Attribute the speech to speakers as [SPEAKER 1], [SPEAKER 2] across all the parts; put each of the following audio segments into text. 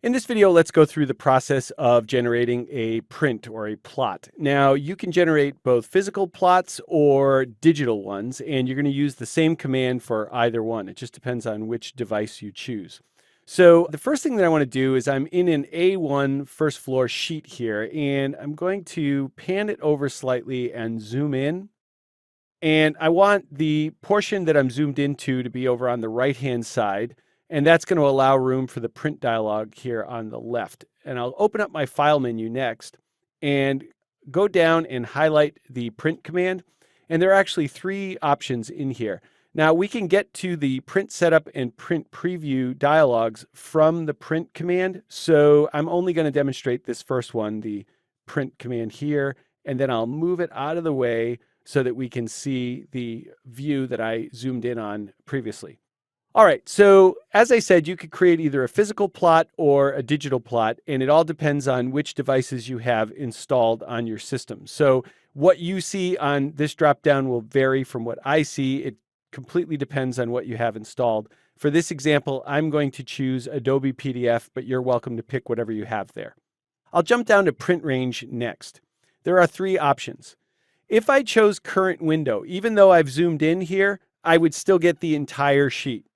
[SPEAKER 1] In this video, let's go through the process of generating a print or a plot. Now, you can generate both physical plots or digital ones, and you're going to use the same command for either one. It just depends on which device you choose. So the first thing that I want to do is I'm in an A1 first floor sheet here, and I'm going to pan it over slightly and zoom in. And I want the portion that I'm zoomed into to be over on the right-hand side. And that's going to allow room for the print dialog here on the left. And I'll open up my file menu next and go down and highlight the print command. And there are actually three options in here. Now we can get to the print setup and print preview dialogs from the print command. So I'm only going to demonstrate this first one, the print command here, and then I'll move it out of the way so that we can see the view that I zoomed in on previously. All right, so as I said, you could create either a physical plot or a digital plot, and it all depends on which devices you have installed on your system. So what you see on this dropdown will vary from what I see. It completely depends on what you have installed. For this example, I'm going to choose Adobe PDF, but you're welcome to pick whatever you have there. I'll jump down to print range next. There are three options. If I chose current window, even though I've zoomed in here, I would still get the entire sheet.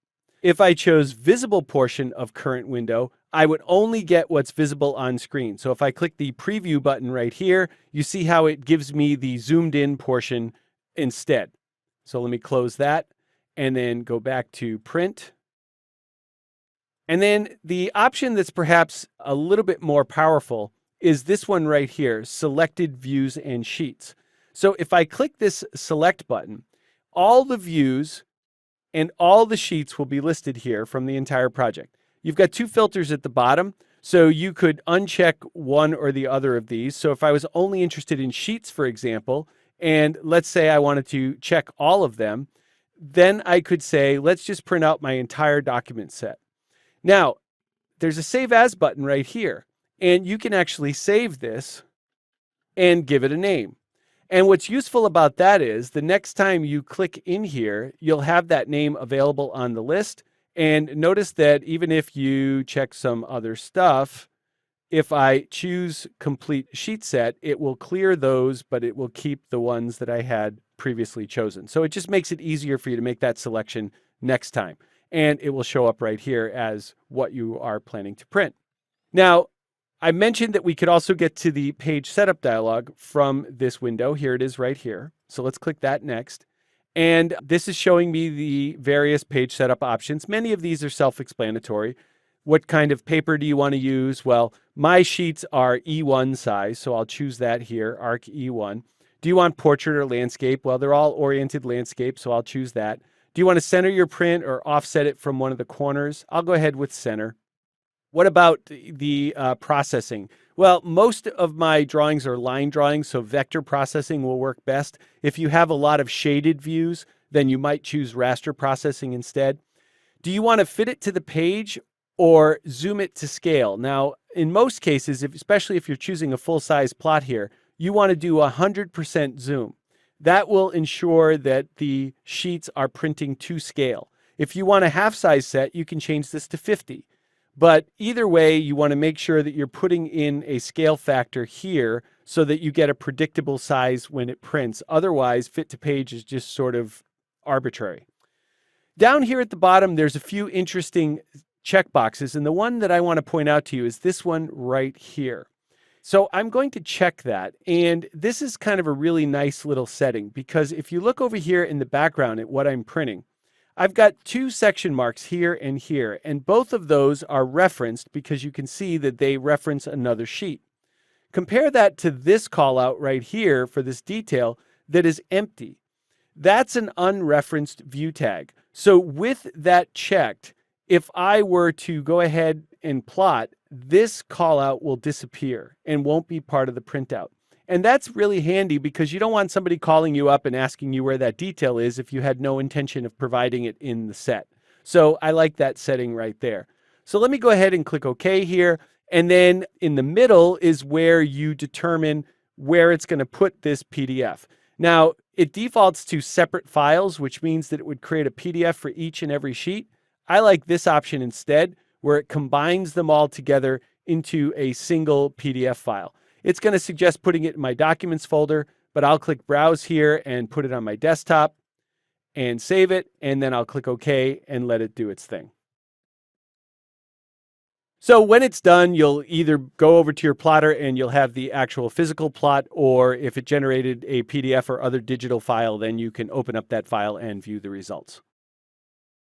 [SPEAKER 1] If I chose visible portion of current window, I would only get what's visible on screen. So if I click the preview button right here, you see how it gives me the zoomed in portion instead. So let me close that and then go back to print. And then the option that's perhaps a little bit more powerful is this one right here, selected views and sheets. So if I click this select button, all the views and all the sheets will be listed here from the entire project. You've got two filters at the bottom, so you could uncheck one or the other of these. So if I was only interested in sheets, for example, and let's say I wanted to check all of them, then I could say, let's just print out my entire document set. Now, there's a Save As button right here, and you can actually save this and give it a name. And what's useful about that is the next time you click in here, you'll have that name available on the list. And notice that even if you check some other stuff, if I choose complete sheet set, it will clear those, but it will keep the ones that I had previously chosen. So it just makes it easier for you to make that selection next time. And it will show up right here as what you are planning to print. Now, I mentioned that we could also get to the page setup dialog from this window. Here it is right here. So let's click that next. And this is showing me the various page setup options. Many of these are self-explanatory. What kind of paper do you want to use? Well, my sheets are E1 size, so I'll choose that here, ARC E1. Do you want portrait or landscape? Well, they're all oriented landscape, so I'll choose that. Do you want to center your print or offset it from one of the corners? I'll go ahead with center. What about the processing? Well, most of my drawings are line drawings, so vector processing will work best. If you have a lot of shaded views, then you might choose raster processing instead. Do you want to fit it to the page or zoom it to scale? Now, in most cases, especially if you're choosing a full-size plot here, you want to do 100% zoom. That will ensure that the sheets are printing to scale. If you want a half-size set, you can change this to 50. But either way, you want to make sure that you're putting in a scale factor here so that you get a predictable size when it prints. Otherwise, fit to page is just sort of arbitrary. Down here at the bottom, there's a few interesting checkboxes. And the one that I want to point out to you is this one right here. So I'm going to check that. And this is kind of a really nice little setting because if you look over here in the background at what I'm printing, I've got two section marks here, and both of those are referenced because you can see that they reference another sheet. Compare that to this call out right here for this detail that is empty. That's an unreferenced view tag. So with that checked, if I were to go ahead and plot, this call out will disappear and won't be part of the printout. And that's really handy because you don't want somebody calling you up and asking you where that detail is if you had no intention of providing it in the set. So I like that setting right there. So let me go ahead and click OK here. And then in the middle is where you determine where it's going to put this PDF. Now, it defaults to separate files, which means that it would create a PDF for each and every sheet. I like this option instead, where it combines them all together into a single PDF file. It's going to suggest putting it in my Documents folder, but I'll click Browse here and put it on my desktop and save it, and then I'll click OK and let it do its thing. So when it's done, you'll either go over to your plotter and you'll have the actual physical plot, or if it generated a PDF or other digital file, then you can open up that file and view the results.